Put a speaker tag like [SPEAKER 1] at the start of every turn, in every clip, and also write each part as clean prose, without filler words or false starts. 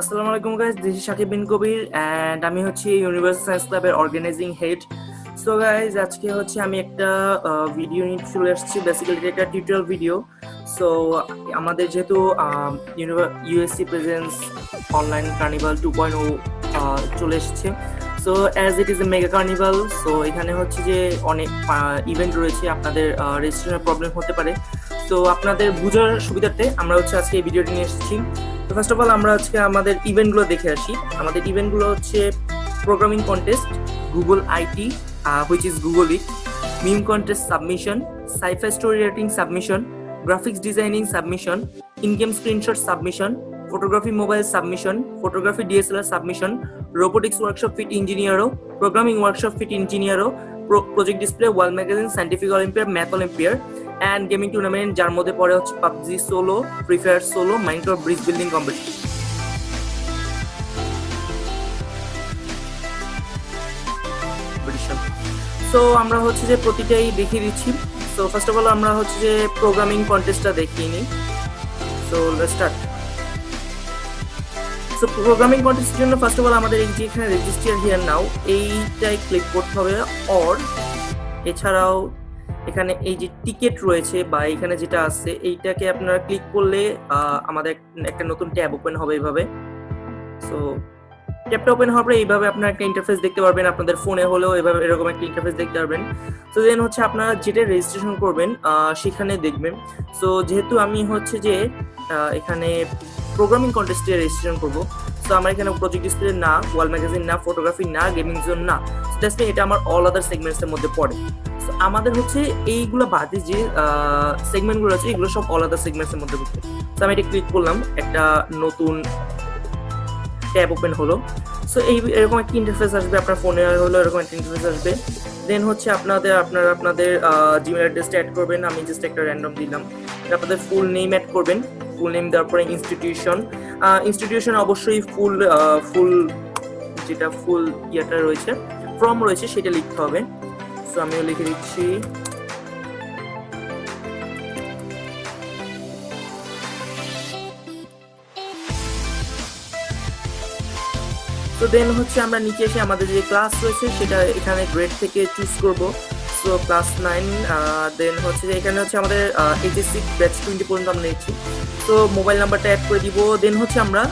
[SPEAKER 1] আসসালামু আলাইকুম guys, this is Shakib Bin Kabir and আমি হচ্ছে ইউনিভার্সাল সায়েন্স ক্লাবের অর্গানাইজিং হেড। সো গাইস, আজকে হচ্ছে আমি একটা ভিডিও নিয়ে চলে আসছি, বেসিক্যালি একটা টিউটোরিয়াল ভিডিও। সো আমাদের যেহেতু ইউএসসি প্রেজেন্স অনলাইন কার্নিভাল 2.0 চলে এসেছে। So as it is a mega carnival, so এখানে হচ্ছে যে অনেক ইভেন্ট রয়েছে, আপনাদের রেজিস্ট্রেশনের প্রবলেম হতে পারে। তো আপনাদের বোঝার সুবিধার্থে আমরা হচ্ছে আজকে এই ভিডিওটি নিয়ে এসেছি। তো ফার্স্ট অফ অল আমরা আজকে আমাদের ইভেন্টগুলো দেখে আসি। আমাদের ইভেন্টগুলো হচ্ছে programming contest, Google IT which is Google it, meme contest submission, sci-fi story writing submission, graphics designing submission, in-game screenshot submission, photography mobile submission, photography DSLR submission, robotics workshop feat ইঞ্জিনিয়ারও, প্রোগ্রামিং ওয়ার্কশপ ফিট ইঞ্জিনিয়ারও, project display, wall magazine, scientific olympiad, math olympiad and gaming tournament, যার মধ্যে পড়ে হচ্ছে PUBG solo, free fire solo, Minecraft bridge building competition. So আমরা হচ্ছে যে প্রতিটাই দেখিয়ে দিচ্ছি। সো ফার্স্ট অফ অল আমরা হচ্ছে যে প্রোগ্রামিং কন্টেস্টটা দেখিয়ে নিই। So let's start. So programming কন্টেস্টের জন্য ফার্স্ট অফ অল আমাদের এই যে এখানে রেজিস্টার হিয়ার নাও এইটাই ক্লিক করতে হবে। অর এছাড়াও এখানে এই যে টিকেট রয়েছে বা এখানে যেটা আছে এইটাকে আপনারা ক্লিক করলে আমাদের একটা নতুন ট্যাব ওপেন হবে এইভাবে। সো ট্যাবটা ওপেন হওয়ার পরে এইভাবে আপনারা একটা ইন্টারফেস দেখতে পারবেন, আপনাদের ফোনে হলেও এভাবে এরকম একটা ইন্টারফেস দেখতে পারবেন। সো দেন হচ্ছে আপনারা যেটা রেজিস্ট্রেশন করবেন সেখানে দেখবেন। সো যেহেতু আমি হচ্ছে যে এখানে প্রোগ্রামিং কন্টেস্টে রেজিস্ট্রেশন করবো, সো আমার এখানে প্রজেক্ট ডিসপ্লে না, ওয়াল ম্যাগাজিন না, ফটোগ্রাফি না, গেমিং জোন না, জাস্ট এটা আমার অল আদার সেগমেন্টসের মধ্যে পড়ে। আমাদের হচ্ছে এইগুলো বাদে যে সেগমেন্টগুলো আছে এগুলো সব অল আদার সেগমেন্টসের মধ্যে পড়ছে। তো আমি এটা ক্লিক করলাম, একটা নতুন ট্যাব ওপেন হলো। সো এরকম একটা ইন্টারফেস আসবে, আপনার ফোনে হলো এরকম একটা ইন্টারফেস আসবে। দেন হচ্ছে আপনাদের জিমেল অ্যাড্রেসটা অ্যাড করবেন। আমি জাস্ট একটা র্যান্ডম দিলাম। আপনাদের ফুল নেম অ্যাড করবেন। ফুল নেম দেওয়ার পরে ইনস্টিটিউশন অবশ্যই ফুল যেটা ফুল ইয়েটা রয়েছে, ফর্ম রয়েছে সেটা লিখতে হবে। সো আমিও লিখে দিচ্ছি। তো দেন হচ্ছে আমরা নিচে এসে আমাদের যে ক্লাস রয়েছে সেটা এখানে গ্রেড থেকে চুজ করব। So class 9। দেন হচ্ছে যে এখানে হচ্ছে আমাদের এইচএসসি ব্যাচ 20 পর্যন্ত আমরা নিচ্ছি। তো মোবাইল নাম্বারটা অ্যাড করে দিব। দেন হচ্ছে আমরা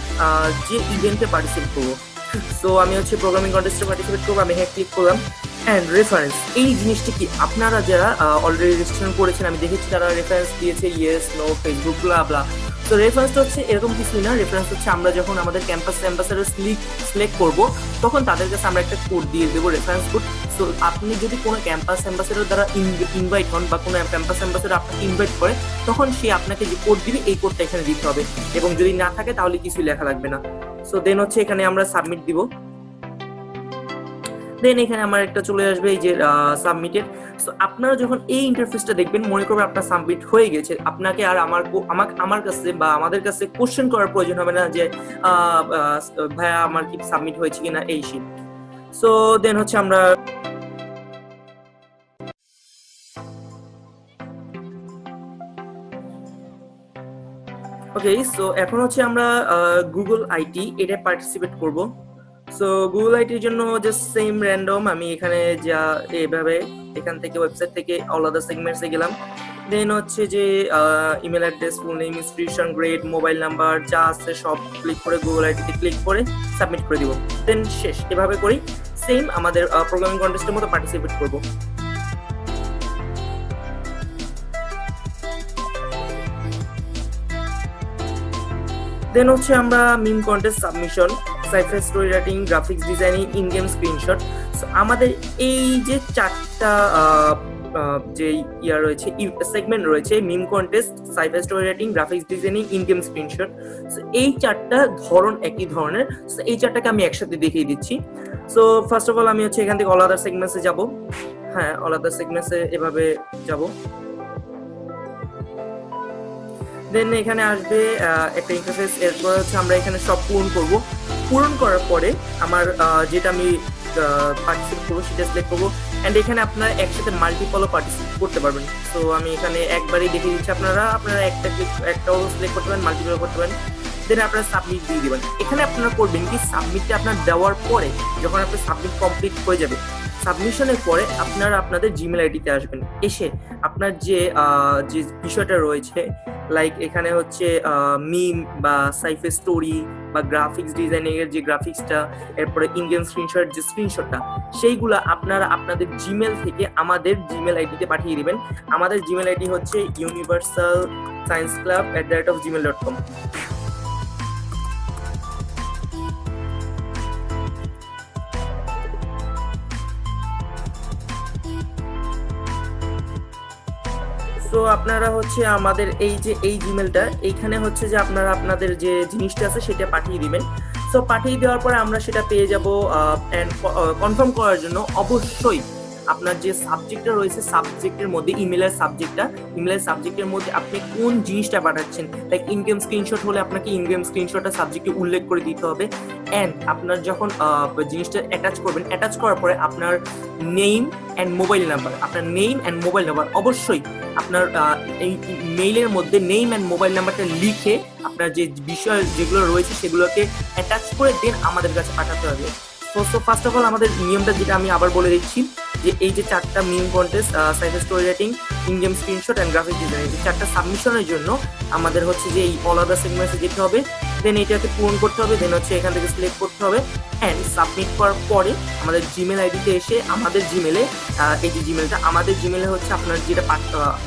[SPEAKER 1] যে ইভেন্টে পার্টিসিপেট করবো, সো আমি হচ্ছে প্রোগ্রামিং কন্টেস্টে পার্টিসিপেট করবো। আমি ক্লিক করলাম। অ্যান্ড রেফারেন্স, এই জিনিসটা কি আপনারা যারা অলরেডি রেজিস্ট্রেশন করেছেন আমি দেখেছি তারা রেফারেন্স দিয়েছে ইয়েস নো ফেসবুক ব্লা ব্লা। তো রেফারেন্সটা হচ্ছে এরকম কিছুই না। রেফারেন্স হচ্ছে আমরা যখন আমাদের ক্যাম্পাস অ্যাম্বাসেডর সিলেক্ট করবো তখন তাদের কাছে আমরা একটা কোড দিয়ে দেবো, রেফারেন্স কোড। সো আপনি যদি কোনো ক্যাম্পাস অ্যাম্বাসেডর দ্বারা ইনভাইট হন বা কোনো ক্যাম্পাস অ্যাম্বাসেডর আপনাকে ইনভাইট করে তখন সে আপনাকে যে কোড দিবে এই কোডটা এখানে দিতে হবে, এবং যদি না থাকে তাহলে কিছুই লেখা লাগবে না। সো দেন হচ্ছে এখানে আমরা সাবমিট দিব। দেন এখানে আমার একটা চলে আসবে এই যে সাবমিটেড। সো আপনারা যখন এই ইন্টারফেসটা দেখবেন মনে করবেন আপনার সাবমিট হয়ে গেছে, আপনাকে আর আমার কাছে বা আমাদের কাছে কোশ্চেন করার প্রয়োজন হবে না যে ভাইয়া আমার কি সাবমিট হয়েছে কিনা এই সেই। সো দেন হচ্ছে আমরা ওকে। সো এখন হচ্ছে আমরা গুগল আইটি এটা পার্টিসিপেট করব। সো গুগল আইটির জন্য জাস্ট সেম র্যান্ডম আমি এখানে যা এইভাবে এখান থেকে ওয়েবসাইট থেকে অল আদার সেগমেন্টসে গেলাম। দেন হচ্ছে যে email address, full name, institution, grade, mobile number যা আছে সব ক্লিক করে গুগল আইটিতে ক্লিক করে সাবমিট করে দিব। দেন শেষ। এভাবে করি সেম আমাদের প্রোগ্রামিং কন্টেস্টের মতো পার্টিসিপেট করব। দেন হচ্ছে আমরা meme contest submission, sci-fi story writing, graphics designing, in game screenshot. So আমাদের এই যে চারটা যে রয়েছে সেগমেন্ট রয়েছে, meme contest, sci-fi story writing, graphics designing, in game screenshot. So এই চারটা ধরন একই ধরনের। সো এই চারটাকে আমি একসাথে দেখিয়ে দিচ্ছি। সো ফার্স্ট অফ অল আমি হচ্ছে এখান থেকে অল আদার সেগমেন্টসে যাব। হ্যাঁ, অল আদার সেগমেন্টসে এভাবে যাব। দেন এখানে আসবে একটা ইন্টারফেস। এরপর হচ্ছে আমরা এখানে সব পূরণ করার পরে আমার যেটা আমি পার্টিসিপেট করবো সেটা সিলেক্ট করবো। অ্যান্ড এখানে আপনারা একসাথে মাল্টিপলও পার্টিসিপেট করতে পারবেন। সো আমি এখানে একবারই দেখিয়ে দিচ্ছি। আপনারা একটাও সিলেক্ট করতে পারেন, মাল্টিপলও করতে পারেন। দেন আপনারা সাবমিট দিয়ে দিবেন। এখানে আপনারা করবেন কি, সাবমিটটা আপনার দেওয়ার পরে যখন আপনার সাবমিট কমপ্লিট হয়ে যাবে, সাবমিশনের পরে আপনারা আপনাদের জিমেল আইডিতে আসবেন। এসে আপনার যে বিষয়টা রয়েছে, লাইক এখানে হচ্ছে মিম বা সাইফে স্টোরি বা গ্রাফিক্স ডিজাইনিং এর যে গ্রাফিক্সটা, এরপরে ইনগেম স্ক্রিনশট যে স্ক্রিনশটটা, সেইগুলো আপনারা আপনাদের জিমেল থেকে আমাদের জিমেল আইডিতে পাঠিয়ে দিবেন। আমাদের জিমেল আইডি হচ্ছে universalscienceclub@gmail.com। তো আপনারা হচ্ছে আমাদের এই জিমেলটা, এইখানে হচ্ছে যে আপনারা আপনাদের যে জিনিসটা আছে সেটা পাঠিয়ে দিবেন। সো পাঠিয়ে দেওয়ার পরে আমরা সেটা পেয়ে যাব। এন্ড কনফার্ম করার জন্য অবশ্যই আপনার যে সাবজেক্টটা রয়েছে, সাবজেক্টের মধ্যে ইমেলের সাবজেক্টের মধ্যে আপনি কোন জিনিসটা পাঠাচ্ছেন, লাইক ইনগেম স্ক্রিনশট হলে আপনাকে ইনগেম স্ক্রিনশটটা সাবজেক্টে উল্লেখ করে দিতে হবে। এন্ড আপনার যখন জিনিসটা অ্যাটাচ করবেন, অ্যাটাচ করার পরে আপনার নেম অ্যান্ড মোবাইল নাম্বার অবশ্যই আপনার এই মেইলের মধ্যে নেম অ্যান্ড মোবাইল নাম্বারটা লিখে আপনার যে বিষয় যেগুলো রয়েছে সেগুলোকে অ্যাটাচ করে দেন আমাদের কাছে পাঠাতে হবে। সো ফার্স্ট অফ অল আমাদের নিয়মটা যেটা আমি আবার বলে দিচ্ছি, যে এই যে 4টা meme contest, sci-fi story writing, in-game screenshot and graphic design, এই 4টা সাবমিশনের জন্য আমাদের হচ্ছে যে এই অল আদার সেগমেন্টে যেতে হবে, দেন এটাকে পূরণ করতে হবে, দেন হচ্ছে এখান থেকে সিলেক্ট করতে হবে এন্ড সাবমিট করার পরে আমাদের জিমেল আইডিতে এসে আমাদের জিমেলে এই যে জিমেলটা, আমাদের জিমেলে হচ্ছে আপনার যেটা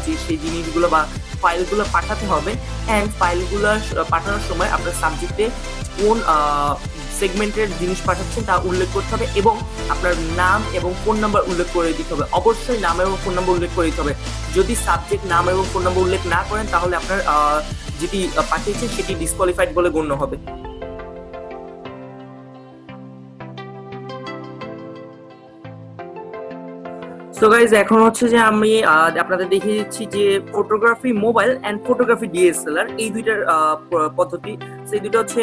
[SPEAKER 1] যে সেই জিনিসগুলো বা ফাইলগুলো পাঠাতে হবে। এন্ড ফাইলগুলো পাঠানোর সময় আপনার সাবজেক্টে কোন সেগমেন্টের জিনিস পাঠাচ্ছেন তা উল্লেখ করতে হবে এবং আপনার নাম এবং ফোন নাম্বার উল্লেখ করে দিতে হবে। অবশ্যই নাম এবং ফোন নাম্বার উল্লেখ করে দিতে হবে। যদি সাবজেক্ট নাম এবং ফোন নাম্বার উল্লেখ না করেন তাহলে আপনার যেটি পাঠিয়েছেন সেটি ডিসকোয়ালিফাইড বলে গণ্য হবে। সো গাইজ, এখন হচ্ছে যে আমি আপনাদের দেখিয়ে দিচ্ছি যে photography mobile and photography DSLR, এই দুইটার পদ্ধতি, সেই দুটো হচ্ছে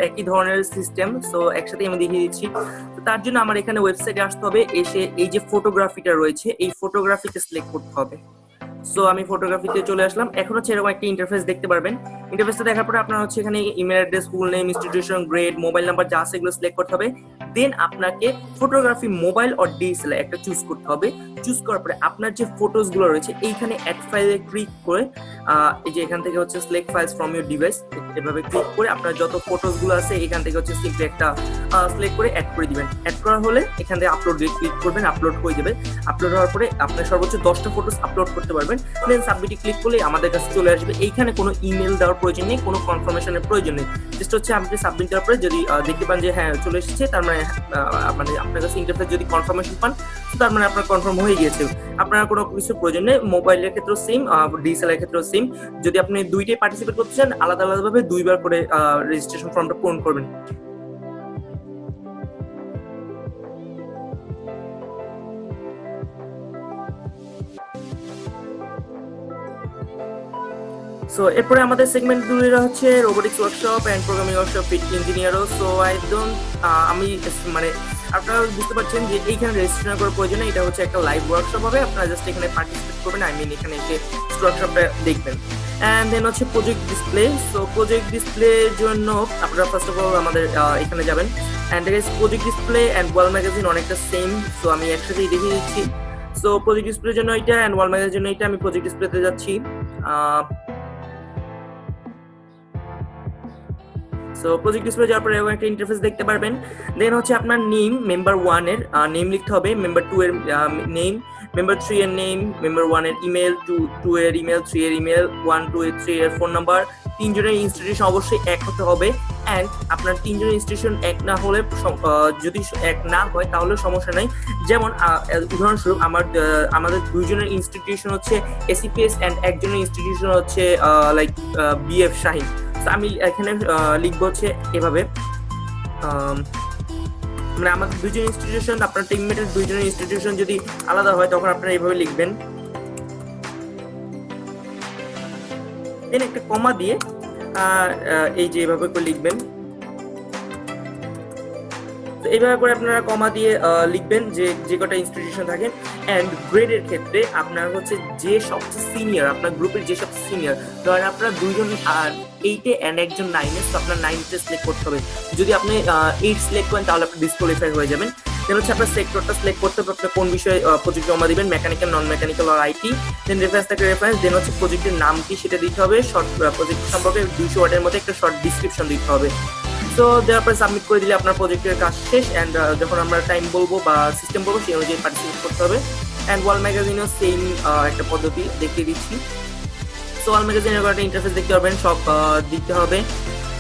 [SPEAKER 1] একই ধরনের সিস্টেম। সো একসাথে আমি দেখিয়ে দিচ্ছি। তো তার জন্য আমার এখানে ওয়েবসাইটে আসতে হবে, এসে এই যে ফটোগ্রাফিটা রয়েছে এই ফটোগ্রাফিকে সিলেক্ট করতে হবে। সো আমি ফটোগ্রাফিতে চলে আসলাম। এখন হচ্ছে এরকম একটা ইন্টারফেস দেখতে পারবেন। ইন্টারফেসটা দেখার পরে আপনার হচ্ছে এখানে email address, school name, institution, grade, mobile number যা আছে এগুলো সিলেক্ট করতে হবে। দেন আপনাকে ফটোগ্রাফি মোবাইল অর ডিএসএলআর একটা চুজ করতে হবে। চুজ করার পরে আপনার যে ফটোস গুলো রয়েছে এইখানে অ্যাড ফাইলে ক্লিক করে এই যে এখান থেকে হচ্ছে select files from your device, এভাবে ক্লিক করে আপনার যত ফটোস গুলো আছে এখান থেকে হচ্ছে সিম্পলি একটা সিলেক্ট করে অ্যাড করে দিবেন। অ্যাড করা হলে এখান থেকে আপলোড ক্লিক করবেন, আপলোড হয়ে যাবে। আপলোড হওয়ার পরে আপনি সর্বোচ্চ 10টা ফটোস আপলোড করতে পারবেন। দেন সাবমিটে ক্লিক করলে আমাদের কাছে চলে আসবে। এইখানে কোনো ইমেল দেওয়ার প্রয়োজন নেই, কোনো কনফার্মেশনের প্রয়োজন নেই। জাস্ট হচ্ছে আপনি সাবমিট দেওয়ার পরে যদি দেখতে পান যে হ্যাঁ চলে এসেছে, তার মানে আপনার কাছে ইন্টারফেস যদি কনফার্মেশন পান তার মানে আপনার কনফার্ম হয়ে গিয়েছে। আপনার কোনো কিছু প্রয়োজন নেই। মোবাইলের ক্ষেত্রেও সেম, ডিএসএলআর ক্ষেত্রেও সেম। যদি আপনি দুইটাই পার্টিসিপেট করতে চান আলাদা আলাদাভাবে 2বার করে রেজিস্ট্রেশন ফর্মটা পূরণ করবেন। সো এরপরে আমাদের সেগমেন্ট গুলো হচ্ছে robotics workshop and programming workshop, ইঞ্জিনিয়ারও। সো আমি মানে আপনারা বুঝতে পারছেন যে এইখানে রেজিস্ট্রেশন করার প্রয়োজন নেই, এটা হচ্ছে একটা লাইভ ওয়ার্কশপ হবে। আপনারা জাস্ট এখানে পার্টিসিপেট করবেন, এখানে এসে ওয়ার্কশপটা দেখবেন। এন্ড দেন হচ্ছে প্রজেক্ট ডিসপ্লে। সো প্রজেক্ট ডিসপ্লের জন্য আপনারা ফার্স্ট অফ অল আমাদের এখানে যাবেন। And project display and wall magazine অনেকটা সেম। সো আমি একসাথেই দেখিয়ে দিচ্ছি। সো প্রজেক্ট ডিসপ্লের জন্য এটা এন্ড ওয়াল ম্যাগাজিনের জন্য এটা। আমি প্রজেক্ট ডিসপ্লেতে যাচ্ছি। সো প্রজেক্ট ডিসপ্লে যাওয়ার পরে একটা ইন্টারফেস দেখতে পারবেন। দেন হচ্ছে আপনার নেম, মেম্বার 1 এর নেম লিখতে হবে, মেম্বার 2 এর নেম, মেম্বার 3 এর নেম, মেম্বার 1 এর ইমেল, 2 এর ইমেল, 3 এর ইমেল, 1 2 এর 3 এর ফোন নাম্বার। 3 জনের ইনস্টিটিউশন অবশ্যই এক হতে হবে। এন্ড আপনার 3 জনের ইনস্টিটিউশন এক না হলে, যদি এক না হয় তাহলে সমস্যা নাই। যেমন উদাহরণস্বরূপ আমাদের 2 জনের ইনস্টিটিউশন হচ্ছে এসিপিএস এন্ড একজনের ইনস্টিটিউশন হচ্ছে লাইক বিএফ শাহিন। আমি এখানে লিখবো হচ্ছে এভাবে, মানে আমাদের 2 জন ইনস্টিটিউশন, আপনার টিমমেটের 2 জনের ইনস্টিটিউশন যদি আলাদা হয় তখন আপনারা এইভাবে লিখবেন। দেন একটা কমা দিয়ে এই যে এভাবে করে লিখবেন। তো এইভাবে করে আপনারা কমা দিয়ে লিখবেন যে কটা ইনস্টিটিউশন থাকে। অ্যান্ড গ্রেডের ক্ষেত্রে আপনার হচ্ছে যে সবচেয়ে সিনিয়র, আপনার গ্রুপের যে সবচেয়ে সিনিয়র, ধরেন আপনারা 2 জন 8-এ অ্যান্ড একজন 9-এ, তো আপনার 9তে সিলেক্ট করতে হবে। যদি আপনি 8 সিলেক্ট করেন তাহলে আপনি ডিসকোয়ালিফাই হয়ে যাবেন। দেন হচ্ছে আপনার সেক্টরটা সিলেক্ট করতে হবে, আপনি কোন বিষয়ে প্রজেক্ট জমা দিবেন, মেকানিক্যাল, নন মেকানিক্যাল আর আইটি। দেন রেফারেন্স থাকে রেফারেন্স। দেন হচ্ছে প্রজেক্টের নাম কি সেটা দিতে হবে, শর্ট প্রজেক্ট সম্পর্কে 200 ওয়ার্ডের মধ্যে একটা শর্ট ডিসক্রিপশন দিতে হবে। সো দেওয়ার পরে সাবমিট করে দিলে আপনার প্রজেক্টের কাজ শেষ। অ্যান্ড যখন আমরা টাইম বলবো বা সিস্টেম বলবো সেই অনুযায়ী পার্টিসিপেট করতে হবে। অ্যান্ড ওয়াল ম্যাগাজিনও সেম একটা পদ্ধতি দেখিয়ে দিচ্ছি। সো ওয়াল ম্যাগাজিনের একটা ইন্টারফেস দেখতে পারবেন, সব দিতে হবে।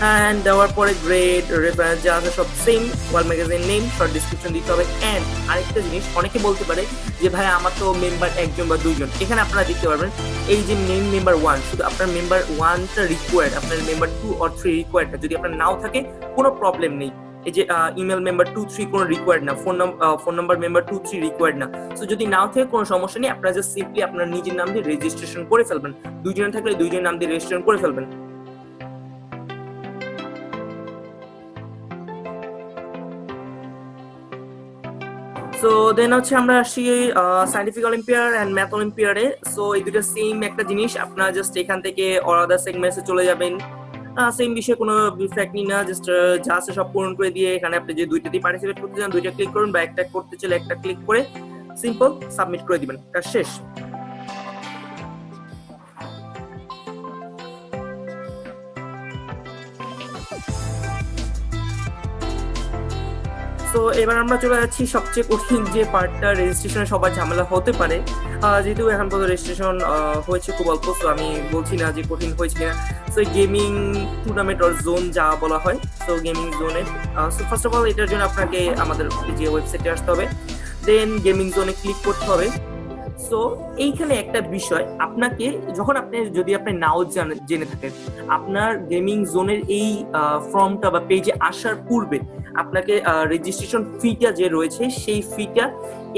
[SPEAKER 1] অ্যান্ড দেওয়ার পরে গ্রেড, রেফারেন্স যা আছে সব same, wall magazine name, short description দিতে হবে। অ্যান্ড আরেকটা জিনিস, অনেকে বলতে পারে যে ভাই আমার তো মেম্বার 1 জন বা 2 জন, এখানে আপনারা দিতে পারবেন এই যে নেম মেম্বার 1, শুধু আপনার মেম্বার 1টা রিকোয়ার্ড, আপনার মেম্বার 2 or 3 রিকোয়ার্ড না। যদি আপনার নাও থাকে কোনো প্রবলেম নেই। এই যে ইমেল মেম্বার 2-3 কোনো রিকোয়ার্ড না, ফোন নাম্বার মেম্বার 2-3 রিকোয়ার্ড না। সো যদি নাও থাকে কোনো সমস্যা নেই, আপনারা জাস্ট সিম্পলি আপনার নিজের নাম দিয়ে রেজিস্ট্রেশন করে ফেলবেন। 2 জন থাকলে 2 জন নাম দিয়ে রেজিস্ট্রেশন করে ফেলবেন। সো দেন হচ্ছে আমরা আসি সায়েন্টিফিক অলিম্পিয়াড অ্যান্ড ম্যাথ অলিম্পিয়াডে। সো এই দুটো সেম একটা জিনিস, আপনারা জাস্ট এখান থেকে অর আদার সেগমেন্টসে চলে যাবেন। সেম বিষয়ে কোনো ফ্যাক্ট নি না, জাস্ট যা আছে সব পূরণ করে দিয়ে এখানে আপনি যে দুইটাতেই পার্টিসিপেট করতে চান দুইটা ক্লিক করুন, বা একটা করতে চাইলে একটা ক্লিক করে সিম্পল সাবমিট করে দিবেন, কাজ শেষ। সো এবার আমরা চলে যাচ্ছি সবচেয়ে কঠিন যে পার্টটা, রেজিস্ট্রেশনে সবার ঝামেলা হতে পারে। যেহেতু এখন পর্যন্ত রেজিস্ট্রেশন হয়েছে খুব অল্প, সো আমি বলছি না যে কঠিন হয়েছে কিনা। So gaming tournament or zone যা বলা হয়, সো গেমিং জোনে সো ফার্স্ট অফ অল এটার জন্য আপনাকে আমাদের যে ওয়েবসাইটে আসতে হবে, দেন গেমিং জোনে ক্লিক করতে হবে। সো এইখানে একটা বিষয়, আপনাকে যখন যদি আপনি নাও জেনে থাকেন, আপনার গেমিং জোনের এই ফর্মটা বা পেজে আসার পূর্বে আপনাকে রেজিস্ট্রেশন ফিটা যে রয়েছে সেই ফিটা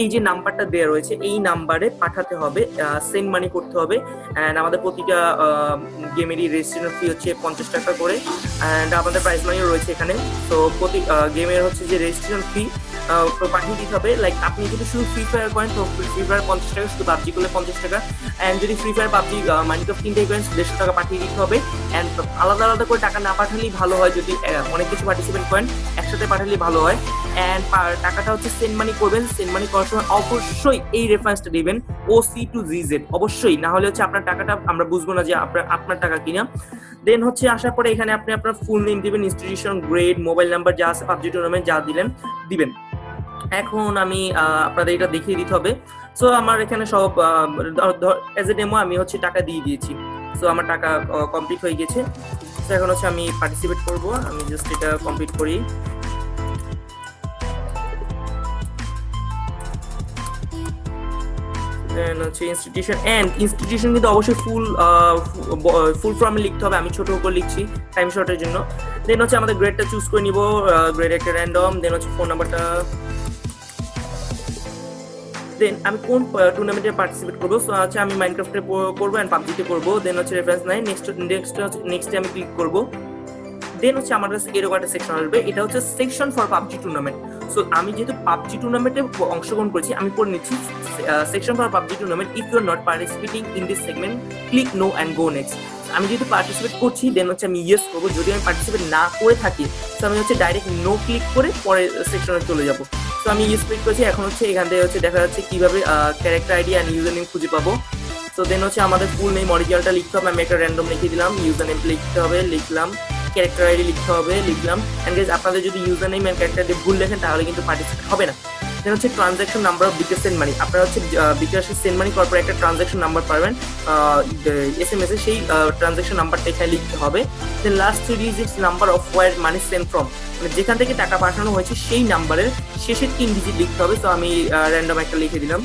[SPEAKER 1] এই যে নাম্বারটা দেওয়া রয়েছে এই নাম্বারে পাঠাতে হবে, সেন্ড মানি করতে হবে। অ্যান্ড আমাদের প্রতিটা গেমেরই রেজিস্ট্রেশন ফি হচ্ছে 50 টাকা করে, অ্যান্ড আমাদের প্রাইজ মানিও রয়েছে এখানে। তো প্রতি গেমের হচ্ছে যে রেজিস্ট্রেশন ফি পাঠিয়ে দিতে হবে। লাইক আপনি যদি শুধু ফ্রি ফায়ার করেন তো ফ্রি ফায়ার 50 টাকা, শুধু পাবজি করলে 50 টাকা। অ্যান্ড যদি ফ্রি ফায়ার পাবজি মাইনক্রাফট তিনটাই করেন 150 টাকা পাঠিয়ে দিতে হবে। অ্যান্ড আলাদা আলাদা করে টাকা না পাঠালেই ভালো হয়, যদি অনেক কিছু পার্টিসিপেট করেন একসাথে পাঠালেই ভালো হয়। অ্যান্ড টাকাটা হচ্ছে সেন্ড মানি করবেন, সেন্ড মানি করার সময় অবশ্যই এই রেফারেন্সটা দিবেন OC to GZ, অবশ্যই, না হলে হচ্ছে আপনার টাকাটা আমরা বুঝবো না যে আপনার টাকা কিনা। দেন হচ্ছে আসার পরে এখানে আপনি আপনার ফুল নেম দিবেন, ইনস্টিটিউশন, গ্রেড, মোবাইল নাম্বার যা আছে পাবজি টুর্নামেন্ট যা দিবেন। এখন আমি আপনাদের এটা দেখিয়ে দিতে হবে। সো আমার এখানে সব এজ এ ডেমো আমি হচ্ছে টাকা দিয়ে দিয়েছি। সো আমার টাকা কমপ্লিট হয়ে গেছে। সো এখন হচ্ছে আমি পার্টিসিপেট করব, আমি জাস্ট এটা কমপ্লিট করি। দেন হচ্ছে ইনস্টিটিউশন, এন্ড ইনস্টিটিউশন কিন্তু অবশ্যই ফুল ফর্মে লিখতে হবে, আমি ছোট করে লিখছি টাইম শর্টের জন্য। দেন হচ্ছে আমাদের গ্রেডটা চুজ করে নিব, গ্রেড একটা র্যান্ডম। দেন হচ্ছে ফোন নাম্বারটা, দেন আমি কোন টুর্নামেন্টে পার্টিসিপেট করবো, সো হচ্ছে আমি মাইনক্রাফটে করবো এন্ড পাবজিতে করবো। দেন হচ্ছে রেফারেন্স নাই, নেক্সটে আমি ক্লিক করবো। দেন হচ্ছে আমার কাছে এরকম একটা সেকশন আসবে, এটা হচ্ছে section for PUBG tournament. So আমি যেহেতু পাবজি টুর্নামেন্টে অংশগ্রহণ করেছি আমি পড়ে নিচ্ছি section for PUBG tournament, if you are not participating in this segment click no and go next. আমি যেহেতু পার্টিসিপেট করছি দেন হচ্ছে আমি ইয়েস করবো। যদি আমি পার্টিসিপেট না করে থাকি তো আমি হচ্ছে ডাইরেক্ট নো ক্লিক করে পরে সেকশনে চলে যাবো। তো আমি ইয়েস ক্লিক করেছি, এখন হচ্ছে এখান থেকে হচ্ছে দেখা যাচ্ছে কিভাবে character ID and user name খুঁজে পাবো। তো দেন হচ্ছে আমাদের ফুল নেম অরিজিনালটা লিখতে হবে, আমি একটা র্যান্ডম লিখে দিলাম। ইউজার নেম লিখতে হবে, লিখলাম। ক্যারেক্টার আইডি লিখতে হবে, লিখলাম। এন্ড গাইস আপনাদের যদি user name and character ID ভুল লেখেন তাহলে কিন্তু পার্টিসিপেট হবে না। দেন হচ্ছে transaction number of bKash send money, আপনারা হচ্ছে বিকাশে সেন্ড মানি করার পর একটা ট্রানজাকশন নাম্বার পাবেন SMS এ, সেই ট্রানজাকশন নাম্বারটা এখানে লিখতে হবে। Then last 3 digits number of wire money send from, মানে যেখান থেকে টাকা পাঠানো হয়েছে সেই নাম্বারের শেষের 3 ডিজিট লিখতে হবে। তো আমি র্যান্ডম একটা লিখে দিলাম।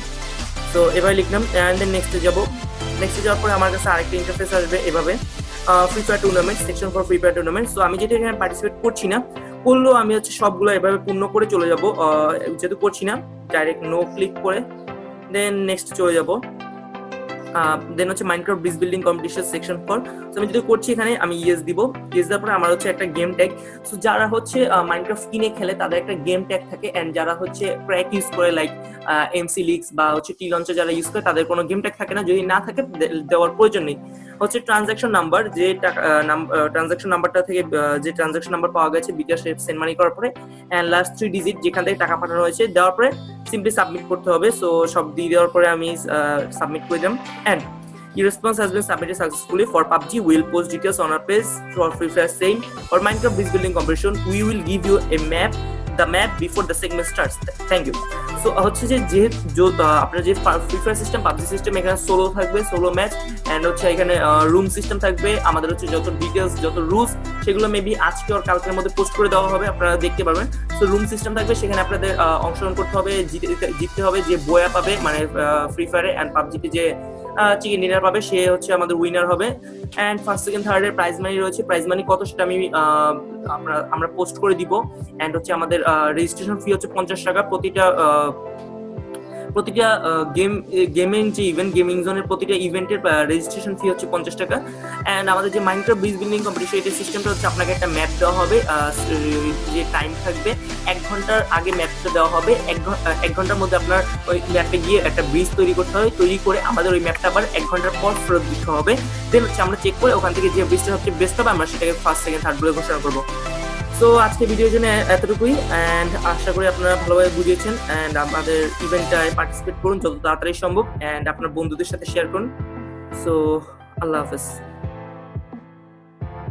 [SPEAKER 1] তো এবার লিখলাম অ্যান্ড দেন নেক্সটে যাব। নেক্সটে যাওয়ার পরে আমার কাছে আরেকটা ইন্টারফেস আসবে এভাবে, free fire tournament, section for free fire tournament. So আমি যেটা এখানে পার্টিসিপেট করছি না, করলেও আমি হচ্ছে সবগুলো এভাবে পূর্ণ করে চলে যাব। যেহেতু করছি না ডাইরেক্ট নো ক্লিক করে দেন নেক্সট চলে যাব। দেন হচ্ছে Minecraft bridge building competition section 4। So আমি যদি করছি এখানে আমি ইয়েস দিব, ইয়েস দেওয়ার পরে আমার হচ্ছে একটা গেম ট্যাগ। সো যারা হচ্ছে মাইনক্রাফট কিনে খেলে তাদের একটা গেম ট্যাগ থাকে, এন্ড যারা হচ্ছে ক্র্যাক ইউজ করে লাইক এমসি লিক্স বা হচ্ছে টি লঞ্চার যারা ইউজ করে তাদের কোনো গেম ট্যাগ থাকে না, যদি না থাকে দেওয়ার প্রয়োজন নেই। হচ্ছে ট্রানজাকশন নাম্বার, যে ট্রানজাকশন নাম্বারটা থেকে যে ট্রানজাকশন নাম্বার পাওয়া গেছে বিকাশে সেন্ড মানি করার পরে, এন্ড লাস্ট 3 ডিজিট যেখান থেকে টাকা পাঠানো হয়েছে দেওয়ার পরে সিম্পলি সাবমিট করতে হবে। সো সব দিয়ে দেওয়ার পরে আমি সাবমিট করে দিলাম, and your response has been submitted successfully for PUBG. We'll post details on our page for Free Fire saying or Minecraft bridge building competition. We will give you a map, the map before the segment starts. Thank you. So হচ্ছে যে আপনার যে free fire system, PUBG system, এখানে solo থাকবে, solo match, and হচ্ছে এখানে room system থাকবে। আমাদের হচ্ছে যত ডিটেলস, যত রুলস সেগুলো মেবি আজকে আর কালকের মধ্যে পোস্ট করে দেওয়া হবে, আপনারা দেখতে পারবেন। সো রুম সিস্টেম থাকবে, সেখানে আপনাদের অংশগ্রহণ করতে হবে, জিততে হবে। যে বয়া পাবে মানে ফ্রি ফায়ারে এন্ড পাবজিতে যে চিকেন ডিনার পাবে সে হচ্ছে আমাদের উইনার হবে। এন্ড ফার্স্ট সেকেন্ড থার্ড এর প্রাইজ মানি রয়েছে, প্রাইজ মানি কত সেটা আমি আমরা পোস্ট করে দিব। এন্ড হচ্ছে আমাদের রেজিস্ট্রেশন ফি হচ্ছে 50 টাকা। প্রতিটা গেমিং যে ইভেন্ট, গেমিং জোনের প্রতিটা ইভেন্টের রেজিস্ট্রেশন ফি হচ্ছে 50 টাকা। এন্ড আমাদের যে মাইনক্রাফট ব্রিজ বিল্ডিং কম্পিটিশন, এটা সিস্টেমটা হচ্ছে আপনাকে একটা ম্যাপ দেওয়া হবে, যে টাইম থাকবে 1 ঘন্টার আগে ম্যাপটা দেওয়া হবে। 1 ঘন্টার মধ্যে আপনার ওই ম্যাপে গিয়ে একটা ব্রিজ তৈরি করতে হবে, তৈরি করে আমাদের ওই ম্যাপটা আবার 1 ঘন্টার পর ফেরত দিতে হবে। দেন হচ্ছে আমরা চেক করে ওখান থেকে যে ব্রিজটা সবচেয়ে বেস্ট হবে আমরা সেটাকে ফার্স্ট সেকেন্ড থার্ড বলে ঘোষণা করবো। সো আজকে ভিডিওর জন্য এতটুকুই, এন্ড আশা করি আপনারা ভালোভাবে বুঝিয়েছেন। এন্ড আমাদের ইভেন্টটায় পার্টিসিপেট করুন যত তাড়াতাড়ি সম্ভব, এন্ড আপনার বন্ধুদের সাথে শেয়ার করুন। সো আল্লাহ হাফেজ।